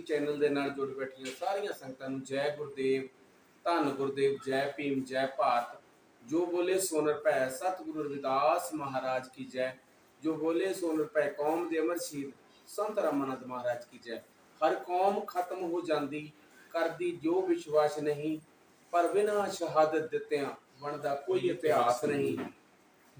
Channel ਦੇ ਨਾਲ ਜੁੜ ਬੈਠੀਆਂ ਸਾਰੀਆਂ ਸੰਗਤਾਂ ਨੂੰ ਜੈ ਗੁਰਦੇਵ, ਧੰਨ ਗੁਰਦੇਵ, ਜੈ ਭੀਮ, ਜੈ ਭਾਰਤ। ਜੋ ਬੋਲੇ ਸੋ ਨਿਰਭੈ, ਸਤਿਗੁਰੂ ਰਵਿਦਾਸ ਮਹਾਰਾਜ ਕੀ ਜੈ। ਜੋ ਬੋਲੇ ਸੋ ਨਿਰਭੈ, ਕੌਮ ਦੇ ਅਮਰ ਸ਼ਹੀਦ ਸੰਤ ਰਾਮਾਨੰਦ ਮਹਾਰਾਜ ਕੀ ਜੈ। ਹਰ ਕੌਮ ਖਤਮ ਹੋ ਜਾਂਦੀ, ਕਰਦੀ ਜੋ ਵਿਸ਼ਵਾਸ ਨਹੀਂ, ਪਰ ਬਿਨਾਂ ਸ਼ਹਾਦਤ ਦਿੱਤਿਆਂ ਬਣਦਾ ਕੋਈ ਇਤਿਹਾਸ ਨਹੀਂ।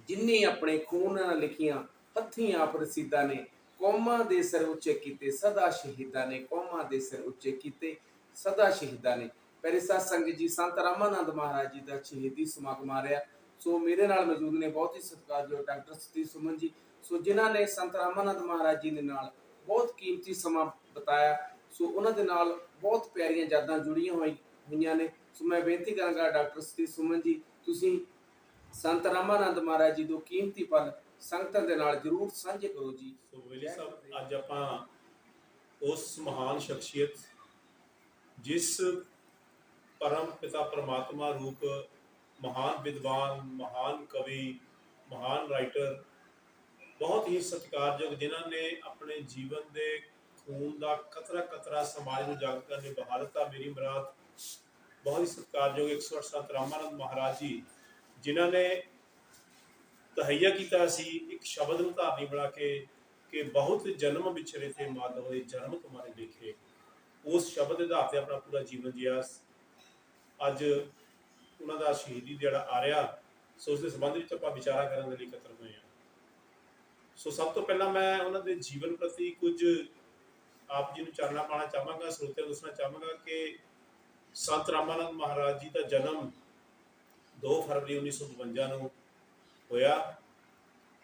ਜਿਨ੍ਹਾਂ ਆਪਣੇ ਖੂਨ ਨਾਲ ਲਿਖੀਆਂ ਹੱਥੀਂ ਆਪ ਰਸੀਦਾਂ ਨੇ, ਕੌਮਾਂ ਦੇ ਸਿਰ ਉੱਚੇ ਕੀਤੇ ਸਦਾ ਸ਼ਹੀਦਾਂ ਨੇ, ਕੌਮਾਂ ਦੇ ਸਿਰ ਉੱਚੇ ਕੀਤੇ ਸਦਾ ਸ਼ਹੀਦਾਂ ਨੇ। ਪਿਆਰੇ ਸਾਧ ਸੰਗਤ ਜੀ, ਸੰਤ ਰਾਮਾਨੰਦ ਮਹਾਰਾਜ ਜੀ ਦਾ ਸ਼ਹੀਦੀ ਸਮਾਗਮ ਆ ਰਿਹਾ। ਸੋ ਮੇਰੇ ਨਾਲ ਮੌਜੂਦ ਨੇ ਬਹੁਤ ਹੀ ਸਤਿਕਾਰਯੋਗ ਡਾਕਟਰ ਸਤੀਸ਼ ਸੁਮਨ ਜੀ, ਸੋ ਜਿਨ੍ਹਾਂ ਨੇ ਸੰਤ ਰਾਮਾਨੰਦ ਮਹਾਰਾਜ ਜੀ ਦੇ ਨਾਲ ਬਹੁਤ ਕੀਮਤੀ ਸਮਾਂ ਬਿਤਾਇਆ। ਸੋ ਉਹਨਾਂ ਦੇ ਨਾਲ ਬਹੁਤ ਪਿਆਰੀਆਂ ਯਾਦਾਂ ਜੁੜੀਆਂ ਹੋਈਆਂ ਨੇ। ਸੋ ਮੈਂ ਬੇਨਤੀ ਕਰਾਂਗਾ ਡਾਕਟਰ ਸਤੀਸ਼ ਸੁਮਨ ਜੀ, ਤੁਸੀਂ ਸੰਤ ਰਾਮਾਨੰਦ ਮਹਾਰਾਜ ਜੀ ਦੇ ਕੀਮਤੀ ਪਲ ਸੰਗਤਾਂ ਦੇ ਨਾਲ ਜ਼ਰੂਰ ਸਾਂਝੇ ਕਰੋ ਜੀ। ਸੋ ਵੇਲੇ ਸਾਹਿਬ, ਅੱਜ ਆਪਾਂ ਉਸ ਮਹਾਨ ਸ਼ਖਸੀਅਤ, ਜਿਸ परम पिता परमात्मा रूप महान विद्वान, महान कवि, महान राइटर, बहुत ही सत्कारयोग, जिन्होंने अपने जीवन के खून का कतरा कतरा समाज को जागृत करने बहा दिता। मेरी मुराद बहुत ही सत्कारयोग 108 संत रामानंद महाराज जी, जिन्होंने तहैया किया एक शब्द को धारनी बना के कि बहुत जन्म बिछड़े थे मात होए, जन्म तुम्हारे देखे। उस शब्द के आधार पर अपना पूरा जीवन जिया। ਅੱਜ ਉਹਨਾਂ ਦਾ ਸ਼ਹੀਦੀ ਦਿਹਾੜਾ ਆ ਰਿਹਾ। ਸੋ ਉਸ ਦੇ ਸੰਬੰਧ ਵਿੱਚ ਆਪਾਂ ਵਿਚਾਰਾ ਕਰਨ ਦੇ ਲਈ ਇਕੱਤਰ ਹੋਏ ਹਾਂ। ਸੋ ਸਭ ਤੋਂ ਪਹਿਲਾਂ ਮੈਂ ਉਹਨਾਂ ਦੇ ਜੀਵਨ ਪ੍ਰਤੀ ਕੁਝ ਆਪ ਜੀ ਨੂੰ ਚਾਨਣਾ ਪਾਉਣਾ ਚਾਹਾਂਗਾ, ਸਰੋਤਿਆਂ ਨੂੰ ਦੱਸਣਾ ਚਾਹਾਂਗਾ ਕਿ ਸੰਤ ਰਾਮਾਨੰਦ ਮਹਾਰਾਜ ਜੀ ਦਾ ਜਨਮ 2 ਫਰਵਰੀ 1952 ਨੂੰ ਹੋਇਆ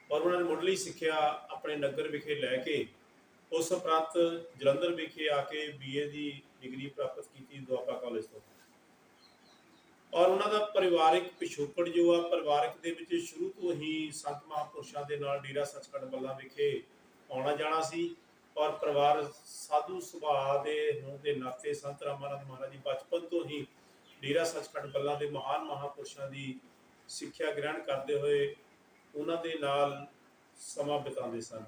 ਔਰ ਉਹਨਾਂ ਨੇ ਮੁੱਢਲੀ ਸਿੱਖਿਆ ਆਪਣੇ ਨਗਰ ਵਿਖੇ ਲੈ ਕੇ ਉਸ ਉਪਰੰਤ ਜਲੰਧਰ ਵਿਖੇ ਆ ਕੇ BA ਦੀ ਡਿਗਰੀ ਪ੍ਰਾਪਤ ਕੀਤੀ ਦੁਆਬਾ ਕਾਲਜ ਤੋਂ। ਔਰ ਉਹਨਾਂ ਦਾ ਪਰਿਵਾਰਿਕ ਪਿਛੋਕੜ ਜੋ ਆ, ਪਰਿਵਾਰਿਕ ਦੇ ਵਿੱਚ ਸ਼ੁਰੂ ਤੋਂ ਹੀ ਸੰਤ ਮਹਾਂਪੁਰਸ਼ਾਂ ਦੇ ਨਾਲ ਡੇਰਾ ਸੱਚਖੰਡ ਬੱਲਾ ਵਿਖੇ ਆਉਣਾ ਜਾਣਾ ਸੀ। ਔਰ ਪਰਿਵਾਰ ਸਾਧੂ ਸੁਭਾਅ ਦੇ ਹੋਣ ਦੇ ਨਾਤੇ ਸੰਤ ਰਾਮਾਨੰਦ ਮਹਾਰਾਜ ਜੀ ਬਚਪਨ ਤੋਂ ਹੀ ਡੇਰਾ ਸੱਚਖੰਡ ਬੱਲਾ ਦੇ ਮਹਾਨ ਮਹਾਂਪੁਰਸ਼ਾਂ ਦੀ ਸਿੱਖਿਆ ਗ੍ਰਹਿਣ ਕਰਦੇ ਹੋਏ ਉਹਨਾਂ ਦੇ ਨਾਲ ਸਮਾਂ ਬਿਤਾਉਂਦੇ ਸਨ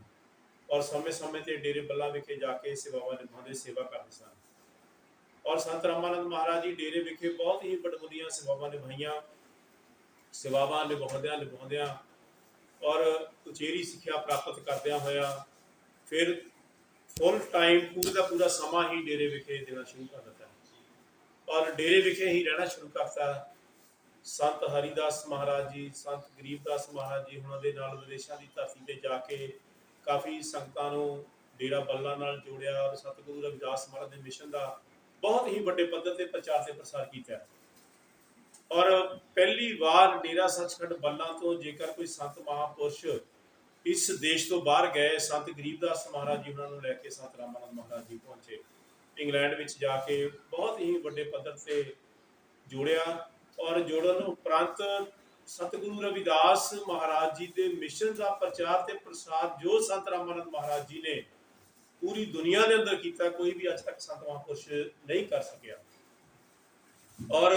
ਔਰ ਸਮੇਂ-ਸਮੇਂ ਤੇ ਡੇਰੇ ਬੱਲਾ ਵਿਖੇ ਜਾ ਕੇ ਸੇਵਾਵਾਂ ਨਿਭਾਉਂਦੇ, ਸੇਵਾ ਕਰਦੇ ਸਨ। और संत रामानंद महाराज जी डेरे विखे बहुत ही बड़मुदियां सेवावां निभाइयां। सेवावां निभाउंदियां और उचेरी सिक्ख्या प्राप्त करदियां होया फिर फुल टाइम पूरे का पूरा समा ही डेरे विखे देना शुरू कर दिता और डेरे विखे ही रहना शुरू करता। संत हरिदास महाराज जी, संत गरीबदास महाराज जी उन्हां दे नाल विदेशां दी धरती ते जाके काफ़ी संगतां नूं डेरा बल्ला नाल जोड़िया और सतगुरु रविदास महाराज दे मिशन दा बहुत ही बड़े पद्धर से प्रचार से प्रसार किया। और पहली बार डेरा सचखंड बल्ला तो जेकर कोई संत महापुरुष इस देश तो बाहर गए, संत गरीबदास महाराज जी उन्होंने लैके संत रामानंद महाराज जी पहुंचे। इंग्लैंड में जाके बहुत ही बड़े पद्धर से जोड़िया और जोड़न उपरंत सतगुरु रविदास महाराज जी के मिशन का प्रचार ते प्रसार जो संत रामानंद महाराज जी ने पूरी दुनिया के अंदर किया, कोई भी अज तक संत महापुरुष नहीं कर सकिया। और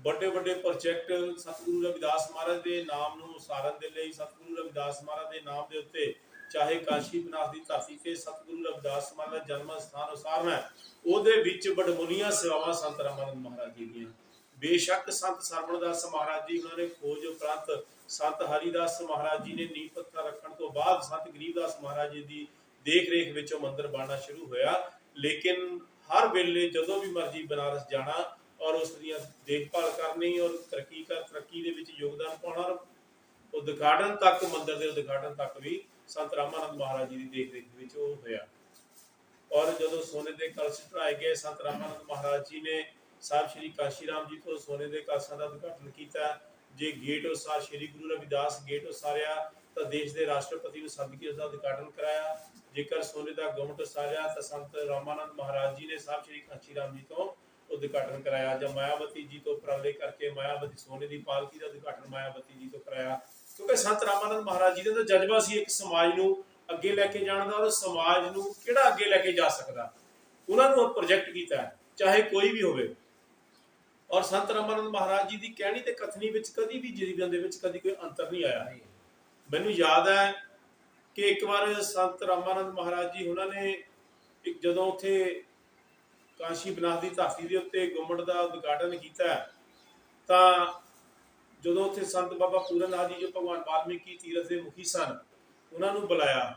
बड़े बड़े प्रोजेक्ट सतगुरु रविदास महाराज के नाम नूं उसारन दे लई, सतगुरु रविदास महाराज के नाम के उत्ते चाहे काशी बनास की धरती से सतगुरु रविदास महाराज जन्म स्थान उसारना, उहदे विच बड़मुनियां सेवावां संत रामानंद महाराज जी दीआं। बेशक संत सरवणदास महाराज जी उन्होंने खोज उपरंत संत हरिदास महाराज जी ने नींह पत्थर रखण तो बाद संत गरीबदास महाराज जी की देख रेख विचों मंदिर बनना शुरू होया। लेकिन हर वेले जदों भी मर्जी बनारस जाना और उस दी देखभाल करनी और तरक्की दे विच योगदान पाउणा और उद्घाटन तक, मंदिर के उद्घाटन तक भी संत रामानंद महाराज जी की देख रेख विच होया। और जदों सोने के कलश चढ़ाए गए, संत रामानंद महाराज जी ने साहब श्री काशी राम जी को सोने के कलशां का उद्घाटन किया। जे गेट उसार श्री गुरु रविदास गेट उसारिया तो देश के राष्ट्रपति को सद के उसका उद्घाटन कराया। जेकर सोने का गुम्मट उसारिया तो संत रामानंद महाराज जी ने साहब श्री काशी राम जी तो उद्घाटन कराया। जब मायावती जी तो उपराले करके मायावती सोने की पालकी का उद्घाटन मायावती जी तो कराया, क्योंकि संत रामानंद महाराज जी का जज्बा सी एक समाज नूं अगे लैके जाने का और समाज नूं किहड़ा अगे लैके जा सकदा, उन्होंने प्रोजेक्ट किया चाहे कोई भी होवे। और संत रामानंद महाराज जी की कहनी ते कथनी विच कदी भी जीवन दे विच कदी कोई अंतर नहीं आया। मैनूं याद है कि एक बार संत रामानंद महाराज जी उन्होंने एक जदों उत्थे ਕਾਂਸ਼ੀ ਬਨਾਸ ਦੀ ਧਰਤੀ ਦੇ ਉੱਤੇ ਗੁੰਮਟ ਦਾ ਉਦਘਾਟਨ ਕੀਤਾ ਤਾਂ ਜਦੋਂ ਉੱਥੇ ਸੰਤ ਬਾਬਾ ਪੂਰਨ ਨਾਥ ਜੀ ਜੋ ਭਗਵਾਨ ਵਾਲਮੀਕੀ ਤੀਰਥ ਦੇ ਮੁਖੀ ਸਨ ਉਹਨਾਂ ਨੂੰ ਬੁਲਾਇਆ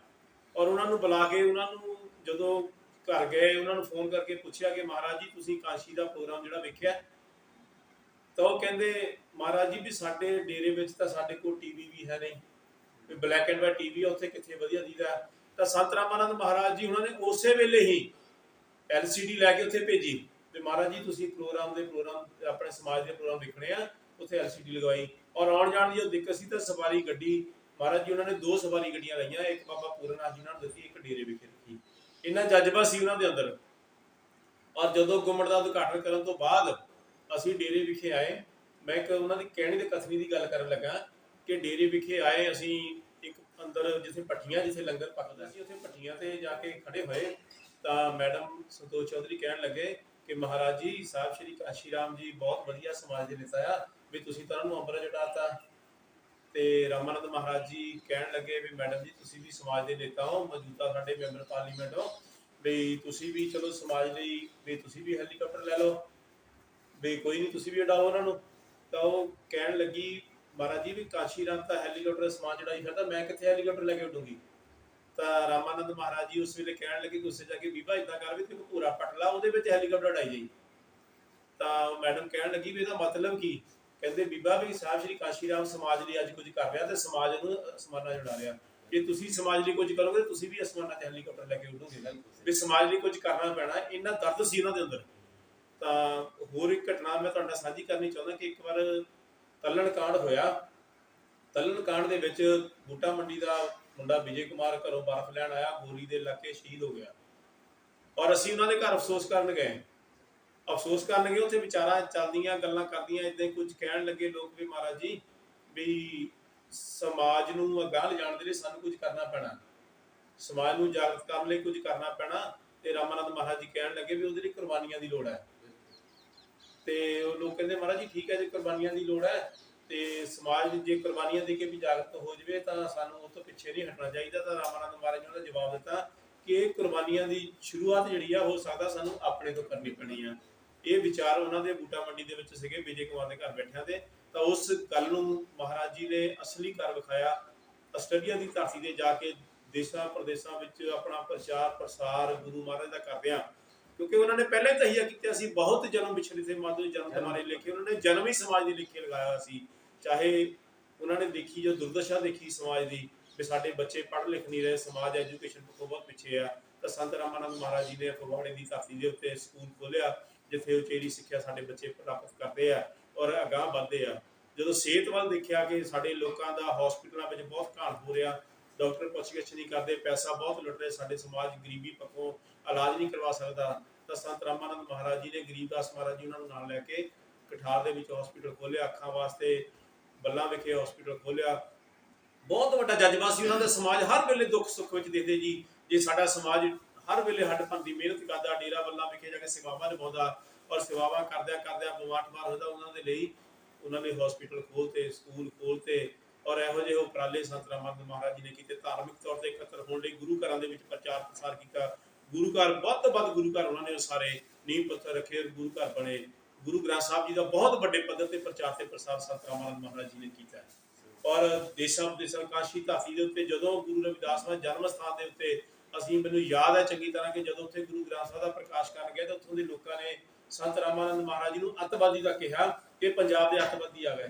ਔਰ ਉਹਨਾਂ ਨੂੰ ਬੁਲਾ ਕੇ ਉਹਨਾਂ ਨੂੰ ਜਦੋਂ ਘਰ ਗਏ ਉਹਨਾਂ ਨੂੰ ਫੋਨ ਕਰਕੇ ਪੁੱਛਿਆ ਕਿ ਮਹਾਰਾਜ ਜੀ ਤੁਸੀਂ ਕਾਂਸ਼ੀ ਦਾ ਪ੍ਰੋਗਰਾਮ ਜਿਹੜਾ ਵੇਖਿਆ ਤਾਂ ਉਹ ਕਹਿੰਦੇ ਮਹਾਰਾਜ ਜੀ ਵੀ ਸਾਡੇ ਡੇਰੇ ਵਿੱਚ ਤਾਂ ਸਾਡੇ ਕੋਲ ਟੀਵੀ ਵੀ ਹੈ ਨਹੀਂ, ਵੀ ਬਲੈਕ ਐਂਡ ਵਾਈਟ ਟੀਵੀ ਉੱਥੇ ਕਿੱਥੇ ਵਧੀਆ ਦੀਦਾ। ਤਾਂ ਸੰਤ ਰਾਮਾਨੰਦ ਮਹਾਰਾਜ ਜੀ ਉਹਨਾਂ ਨੇ ਉਸੇ ਵੇਲੇ ਹੀ LCD ਲੈ ਕੇ ਉੱਥੇ ਭੇਜੀ ਤੇ ਮਹਾਰਾਜ ਜੀ ਤੁਸੀਂ ਪ੍ਰੋਗਰਾਮ ਆਪਣੇ ਸਮਾਜ ਦੇ ਪ੍ਰੋਗਰਾਮ ਵੇਖਣੇ ਆ, ਉੱਥੇ LCD ਲਗਵਾਈ। ਔਰ ਆਉਣ ਜਾਣ ਦੀ ਜੋ ਦਿੱਕਤ ਸੀ ਤਾਂ ਸਵਾਰੀ ਗੱਡੀ ਮਹਾਰਾਜ ਜੀ ਉਹਨਾਂ ਨੇ 2 ਸਵਾਰੀ ਗੱਡੀਆਂ ਲਈਆਂ, ਇੱਕ ਬਾਬਾ ਪੂਰਨ ਨਾਥ ਜੀ ਨਾਲ ਦਿੱਤੀ, ਇੱਕ ਡੇਰੇ ਵਿਖੇ ਰੱਖੀ। ਇੰਨਾ ਜਜ਼ਬਾ ਸੀ ਉਹਨਾਂ ਦੇ ਅੰਦਰ। ਔਰ ਜਦੋਂ ਗੁੰਮਟ ਦਾ ਉਦਘਾਟਨ ਕਰਨ ਤੋਂ ਬਾਅਦ ਅਸੀਂ ਡੇਰੇ ਵਿਖੇ ਆਏ, ਮੈਂ ਇੱਕ ਉਹਨਾਂ ਦੀ ਕਹਿਣੀ ਤੇ ਕਥਨੀ ਦੀ ਗੱਲ ਕਰਨ ਲੱਗਾ ਕਿ ਡੇਰੇ ਵਿਖੇ ਆਏ ਅਸੀਂ, ਇੱਕ ਅੰਦਰ ਜਿੱਥੇ ਭੱਠੀਆਂ ਜਿੱਥੇ ਲੰਗਰ ਪੱਕਦਾ ਸੀ ਉੱਥੇ ਭੱਠੀਆਂ ਤੇ ਜਾ ਕੇ ਖੜੇ ਹੋਏ ਤਾਂ ਮੈਡਮ ਸੰਤੋਸ਼ ਚੌਧਰੀ ਕਹਿਣ ਲੱਗੇ ਕਿ ਮਹਾਰਾਜ ਜੀ ਸਾਹਿਬ ਸ਼੍ਰੀ ਕਾਸ਼ੀ ਰਾਮ ਜੀ ਬਹੁਤ ਵਧੀਆ ਸਮਾਜ ਦੇ ਨੇਤਾ ਆ, ਵੀ ਤੁਸੀਂ ਤਾਂ ਉਹਨੂੰ ਅੰਬਰ ਜਟਾਤਾ। ਤੇ ਰਾਮਾਨੰਦ ਮਹਾਰਾਜ ਜੀ ਕਹਿਣ ਲੱਗੇ ਵੀ ਮੈਡਮ ਜੀ ਤੁਸੀਂ ਵੀ ਸਮਾਜ ਦੇ ਨੇਤਾ ਹੋ, ਮੌਜੂਦਾ ਸਾਡੇ ਮੈਂਬਰ ਪਾਰਲੀਮੈਂਟ ਹੋ, ਵੀ ਤੁਸੀਂ ਵੀ ਚਲੋ ਸਮਾਜ ਲਈ ਵੀ ਤੁਸੀਂ ਵੀ ਹੈਲੀਕਾਪਟਰ ਲੈ ਲਓ, ਵੀ ਕੋਈ ਨਹੀਂ ਤੁਸੀਂ ਵੀ ਉਡਾਓ ਉਹਨਾਂ ਨੂੰ। ਤਾਂ ਉਹ ਕਹਿਣ ਲੱਗੀ ਮਹਾਰਾਜ ਜੀ ਵੀ ਕਾਸ਼ੀ ਰਾਮ ਤਾਂ ਹੈਲੀਕਾਪਟਰ ਸਮਾਜ ਉਡਾਈ ਫਿਰਦਾ, ਮੈਂ ਕਿੱਥੇ ਹੈਲੀਕਾਪਟਰ ਲੈ ਕੇ ਉੱਡੂਗੀ। ਤਾਂ ਰਾਮਾਨੰਦ ਮਹਾਰਾਜ ਜੀ ਉਸ ਵੇਲੇ ਕਹਿਣ ਲੱਗੇ ਗੁੱਸੇ ਜਾ ਕੇ ਬੀਬਾ ਇਦਾਂ ਕਰ ਵੀ ਤੈਨੂੰ ਪੂਰਾ ਪਟਲਾ ਉਹਦੇ ਵਿੱਚ ਹੈਲੀਕਾਪਟਰ ਉਡਾਈ ਜਾਈ। ਤਾਂ ਮੈਡਮ ਕਹਿਣ ਲੱਗੀ ਵੀ ਇਹਦਾ ਮਤਲਬ ਕੀ? ਕਹਿੰਦੇ ਬੀਬਾ ਵੀ ਸਾਹਿਬ ਸ਼੍ਰੀ ਕਾਸ਼ੀ ਰਾਮ ਸਮਾਜ ਲਈ ਅੱਜ ਕੁਝ ਕਰ ਰਿਹਾ ਤੇ ਸਮਾਜ ਨੂੰ ਅਸਮਾਨਾਂ 'ਚ ਉਡਾ ਰਿਹਾ, ਜੇ ਤੁਸੀਂ ਸਮਾਜ ਲਈ ਕੁਝ ਕਰੋਗੇ ਤੁਸੀਂ ਵੀ ਅਸਮਾਨਾਂ 'ਚ ਹੈਲੀਕਾਪਟਰ ਲੈ ਕੇ ਉੱਡੋਗੇ, ਵੀ ਸਮਾਜ ਲਈ ਕੁਝ ਕਰਨਾ ਪੈਣਾ। ਇੰਨਾ ਦਰਦ ਸੀ ਉਹਨਾਂ ਦੇ ਅੰਦਰ। ਤਾਂ ਹੋਰ ਇੱਕ ਘਟਨਾ ਮੈਂ ਤੁਹਾਡੇ ਨਾਲ ਸਾਂਝੀ ਕਰਨੀ ਚਾਹੁੰਦਾ ਕਿ ਇੱਕ ਵਾਰ ਤੱਲਣ ਕਾਂਡ ਹੋਇਆ। ਤੱਲਣ ਕਾਂਡ ਦੇ ਵਿੱਚ ਬੂਟਾ ਮੰਡੀ ਦਾ ਮੁੰਡਾ ਵਿਜੇ ਕੁਮਾਰ ਘਰੋਂ ਬਰਫ਼ ਲੈਣ ਆਇਆ, ਗੋਲੀ ਦੇ ਲੱਗੇ ਸ਼ਹੀਦ ਹੋ ਗਿਆ। ਔਰ ਅਸੀਂ ਉਹਨਾਂ ਦੇ ਘਰ ਅਫਸੋਸ ਕਰਨ ਗਏ। ਉੱਥੇ ਵਿਚਾਰਾਂ ਚੱਲਦੀਆਂ, ਗੱਲਾਂ ਕਰਦੀਆਂ, ਇਦਾਂ ਹੀ ਕੁਝ ਕਹਿਣ ਲੱਗੇ ਲੋਕ ਵੀ ਮਹਾਰਾਜ ਜੀ ਵੀ ਸਮਾਜ ਨੂੰ ਅਗਾਂਹ ਲਿਜਾਣ ਦੇ ਲਈ ਸਾਨੂੰ ਕੁਝ ਕਰਨਾ ਪੈਣਾ, ਸਮਾਜ ਨੂੰ ਜਾਗਰਤ ਕਰਨ ਲਈ ਕੁਝ ਕਰਨਾ ਪੈਣਾ। ਤੇ ਰਾਮਾਨੰਦ ਮਹਾਰਾਜ ਜੀ ਕਹਿਣ ਲੱਗੇ ਵੀ ਉਹਦੇ ਲਈ ਕੁਰਬਾਨੀਆਂ ਦੀ ਲੋੜ ਹੈ। ਤੇ ਉਹ ਲੋਕ ਕਹਿੰਦੇ ਮਹਾਰਾਜ ਜੀ ਠੀਕ ਹੈ, ਜੇ ਕੁਰਬਾਨੀਆਂ ਦੀ ਲੋੜ ਹੈ ਤੇ ਸਮਾਜ ਜੇ ਕੁਰਬਾਨੀਆਂ ਦੇ ਕੇ ਵੀ ਜਾਗਰਤ ਹੋ ਜਾਵੇ ਤਾਂ ਸਾਨੂੰ ਉਹ ਤੋਂ ਪਿੱਛੇ ਨਹੀਂ ਹਟਣਾ ਚਾਹੀਦਾ। ਤਾਂ ਰਾਮਾਨੰਦ ਮਹਾਰਾਜ ਜੀ ਨੇ ਉਹਦਾ ਜਵਾਬ ਦਿੱਤਾ ਕਿ ਇਹ ਕੁਰਬਾਨੀਆਂ ਦੀ ਸ਼ੁਰੂਆਤ ਜਿਹੜੀ ਆ ਹੋ ਸਕਦਾ ਸਾਨੂੰ ਆਪਣੇ ਤੋਂ ਕਰਨੀ ਪੈਣੀ ਆ। ਇਹ ਵਿਚਾਰ ਉਹਨਾਂ ਦੇ ਬੂਟਾ ਮੰਡੀ ਦੇ ਵਿੱਚ ਸੀਗੇ ਵਿਜੇ ਕੁਮਾਰ ਦੇ ਘਰ ਬੈਠਿਆਂ ਦੇ। ਤਾਂ ਉਸ ਗੱਲ ਨੂੰ ਮਹਾਰਾਜ ਜੀ ਨੇ ਅਸਲੀ ਕਰ ਵਿਖਾਇਆ। ਆਸਟ੍ਰੇਲੀਆ ਦੀ ਧਰਤੀ ਤੇ ਜਾ ਕੇ ਦੇਸ਼ਾਂ ਪ੍ਰਦੇਸ਼ਾਂ ਵਿੱਚ ਆਪਣਾ ਪ੍ਰਚਾਰ ਪ੍ਰਸਾਰ ਗੁਰੂ ਮਹਾਰਾਜ ਦਾ ਕਰਦੇ ਆ, ਕਿਉਂਕਿ ਉਹਨਾਂ ਨੇ ਪਹਿਲਾਂ ਹੀ ਤਹੀਆ ਕੀਤਾ ਸੀ ਬਹੁਤ ਜਨਮ ਵਿਛੜੇ ਥੇ ਮਾਧੋ ਜਨਮ ਤੁਹਾਰੇ ਲਿਖੇ। ਉਹਨਾਂ ਨੇ ਜਨਮ ਹੀ ਸਮਾਜ ਦੇ ਲਿਖੇ ਲਗਾਇਆ ਸੀ। ਚਾਹੇ ਉਹਨਾਂ ਨੇ ਦੇਖੀ ਜੋ ਦੁਰਦਸ਼ਾ ਦੇਖੀ ਸਮਾਜ ਦੀ ਵੀ ਸਾਡੇ ਬੱਚੇ ਪੜ੍ਹ ਲਿਖ ਨਹੀਂ ਰਹੇ, ਸਮਾਜ ਐਜੂਕੇਸ਼ਨ ਤੋਂ ਬਹੁਤ ਪਿੱਛੇ ਆ। ਤਾਂ ਸੰਤ ਰਾਮਾਨੰਦ ਮਹਾਰਾਜ ਜੀ ਨੇ ਫਗਵਾੜੇ ਦੀ ਧਰਤੀ ਦੇ ਉੱਤੇ ਸਕੂਲ ਖੋਲ੍ਹਿਆ ਜਿੱਥੇ ਉਚੇਰੀ ਸਿੱਖਿਆ ਸਾਡੇ ਬੱਚੇ ਪ੍ਰਾਪਤ ਕਰਦੇ ਆ ਔਰ ਅਗਾਂਹ ਵੱਧਦੇ ਆ। ਜਦੋਂ ਸਿਹਤ ਵੱਲ ਦੇਖਿਆ ਕਿ ਸਾਡੇ ਲੋਕਾਂ ਦਾ ਹਸਪੀਟਲਾਂ ਵਿੱਚ ਬਹੁਤ ਘਾਟ ਹੋ ਰਿਹਾ, ਡਾਕਟਰ ਪੁੱਛਗਿੱਛ ਨਹੀਂ ਕਰਦੇ, ਪੈਸਾ ਬਹੁਤ ਲੁੱਟ ਰਹੇ, ਸਾਡੇ ਸਮਾਜ ਗਰੀਬੀ ਪੱਖੋਂ ਇਲਾਜ ਨਹੀਂ ਕਰਵਾ ਸਕਦਾ। ਤਾਂ ਸੰਤ ਰਾਮਾਨੰਦ ਮਹਾਰਾਜ ਜੀ ਨੇ ਗਰੀਬਦਾਸ ਮਹਾਰਾਜ ਜੀ ਉਹਨਾਂ ਨੂੰ ਨਾਲ ਲੈ ਕੇ ਕਠਾਰ ਦੇ ਵਿੱਚ ਹਸਪੀਟਲ ਖੋਲ੍ਹਿਆ, ਅੱਖਾਂ ਵਾਸਤੇ ਬੱਲਾ ਵਿਖੇ ਹਸਪੀਟਲ ਖੋਲ੍ਹਿਆ। ਬਹੁਤ ਵੱਡਾ ਜਜ਼ਬਾ ਸੀ ਉਹਨਾਂ ਦਾ। ਸਮਾਜ ਹਰ ਵੇਲੇ ਦੁੱਖ ਸੁੱਖ ਵਿੱਚ ਦੇਖਦੇ ਜੀ, ਜੇ ਸਾਡਾ ਸਮਾਜ ਹਰ ਵੇਲੇ ਹੱਡ ਭੰਨ ਦੀ ਮਿਹਨਤ ਕਰਦਾ, ਡੇਰਾ ਬੱਲਾ ਵਿਖੇ ਜਾ ਕੇ ਸੇਵਾਵਾਂ ਨਿਭਾਉਂਦਾ ਔਰ ਸੇਵਾਵਾਂ ਕਰਦਿਆਂ ਕਰਦਿਆਂ ਬਿਮਾਰ ਹੁੰਦਾ, ਉਹਨਾਂ ਦੇ ਲਈ ਉਹਨਾਂ ਨੇ ਹਸਪੀਟਲ ਖੋਲ੍ਹਤੇ, ਸਕੂਲ ਖੋਲ੍ਹਤੇ ਔਰ ਇਹੋ ਜਿਹੇ ਉਪਰਾਲੇ ਸੰਤ ਰਾਮਾਨੰਦ ਮਹਾਰਾਜ ਜੀ ਨੇ ਕੀਤੇ। ਧਾਰਮਿਕ ਤੌਰ ਤੇ ਇਕੱਤਰ ਹੋਣ ਲਈ ਗੁਰੂ ਘਰਾਂ ਦੇ ਵਿੱਚ ਪ੍ਰਚਾਰ ਪ੍ਰਸਾਰ ਕੀਤਾ। ਗੁਰੂ ਘਰ ਵੱਧ ਤੋਂ ਵੱਧ ਗੁਰੂ ਘਰ ਉਹਨਾਂ ਨੇ ਸਾਰੇ ਨੀਂਹ ਪੱਥਰ ਰੱਖੇ, ਗੁਰੂ ਘਰ ਬਣੇ। ਗੁਰੂ ਗ੍ਰੰਥ ਸਾਹਿਬ ਜੀ ਦਾ ਬਹੁਤ ਵੱਡੇ ਪੱਧਰ ਤੇ ਪ੍ਰਚਾਰ ਤੇ ਪ੍ਰਸਾਰ ਸੰਤ ਰਾਮਾਨੰਦ ਮਹਾਰਾਜ ਜੀ ਨੇ ਕੀਤਾ। ਔਰ ਦੇਸ਼ਾਂ ਵਿਦੇਸ਼ਾਂ ਕਾਸ਼ੀ ਧਰਤੀ ਦੇ ਉੱਤੇ ਜਦੋਂ ਗੁਰੂ ਰਵਿਦਾਸ ਦੇ ਜਨਮ ਸਥਾਨ ਦੇ ਉੱਤੇ ਮੈਨੂੰ ਯਾਦ ਹੈ ਚੰਗੀ ਤਰ੍ਹਾਂ ਕਿ ਜਦੋਂ ਉੱਥੇ ਗੁਰੂ ਗ੍ਰੰਥ ਸਾਹਿਬ ਦਾ ਪ੍ਰਕਾਸ਼ ਕਰਨ ਗਏ ਤਾਂ ਉੱਥੋਂ ਦੇ ਲੋਕਾਂ ਨੇ ਸੰਤ ਰਾਮਾਨੰਦ ਮਹਾਰਾਜ ਜੀ ਨੂੰ ਅੱਤਵਾਦੀ ਦਾ ਕਿਹਾ ਕਿ ਪੰਜਾਬ ਦੇ ਅੱਤਵਾਦੀ ਆ ਗਏ।